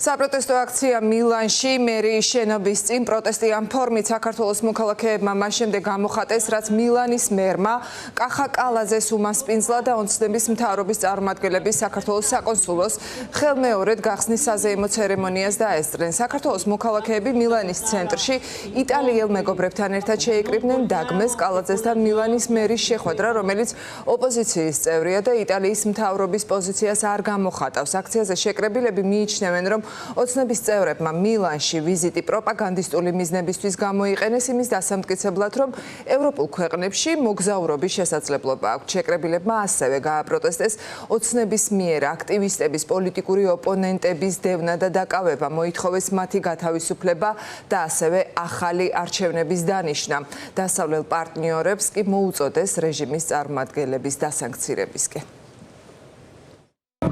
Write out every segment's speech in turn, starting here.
საპროტესტო აქცია მილანში მერიის შენობის წინ პროტესტი ამ ფორმით საქართველოს მოქალაქეებმა მას შემდეგ გამოხატეს, რაც მილანის მერმა კახა კალაძეს უმასპინძლა და ოცნების მთავრობის წარმომადგენლები საქართველოს საკონსულოს ხელმეორედ გახსნის საზეიმო ცერემონიას დაესწრნენ. საქართველოს მოქალაქეები მილანის ცენტრში იტალიელ მეგობრებთან ერთად შეიკრიბნენ დაგმეს კალაძესთან მილანის მერის შეხვედრა, რომელიც ოპოზიციის წევრია და იტალიის მთავრობის პოზიციას არ გამოხატავს. აქციაზე შეკრებილები მიიჩნევენ, რომ ოცნების წევრებმა მილანში ვიზიტი პროპაგანდისტული მიზნებისთვის გამოიყენეს იმის დასამტკიცებლად, რომ ევროპულ ქვეყნებში მოგზაურობის შესაძლებლობა აქვთ. შეკრებილებმა ასევე გააპროტესტეს ოცნების მიერ აქტივისტების, პოლიტიკური ოპონენტების დევნა და დაკავება, მოითხოვეს მათი გათავისუფლება და ასევე ახალი არჩევნების დანიშნა. დასავლელ პარტნიორებს კი მოუწოდეს რეჟიმის წარმომადგენლების დასანქცირებისკენ.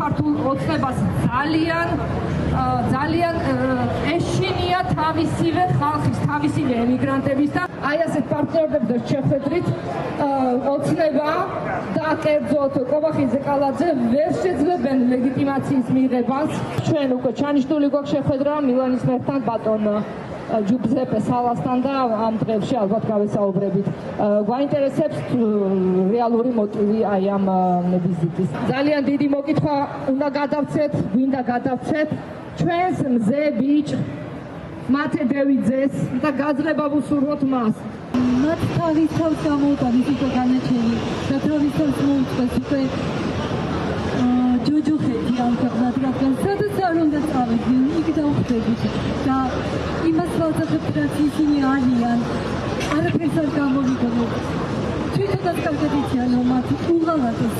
ქართულ ოცნებას ძალიან ეშინია თავისივე ხალხის, თავისივე ემიგრანტების და აი ასეთ პარტნიორებს შეხვედრით ოცნება და კერძოდ კობახიძე კალაძე ვერ შეძლებენ ლეგიტიმაციის მიღებას. ჩვენ უკვე ჩანიშნული გვაქვს შეხვედრა მილანის მერთან ბატონ ჯუზეპე სალასთან და ამ დღეებში ალბათ გავესაუბრებით. გვაინტერესებს რეალური მოტივი აი ამ ვიზიტის. ძალიან დიდი მოკითხვა უნდა გადავცეთ, გვინდა გადავცეთ ჩვენს მზები მათე დევიძეს და გაძლება ვუსურვოთ მას. მათ თავის თავს გამოუტანეს უკვე განაჩენი და თავის თავს მოუწყვეს უკვე ჯოჯოხეთი ამ ქვეყნად, რადგან სადაც არ უნდა წავიდნენ, იქ დავხვდებით და იმას ვაძახებთ, რაც ისინი არიან, არაფერს არ გამოვიგონოთ. თვითონაც გავგებიციან, რომ მათ უღალატეს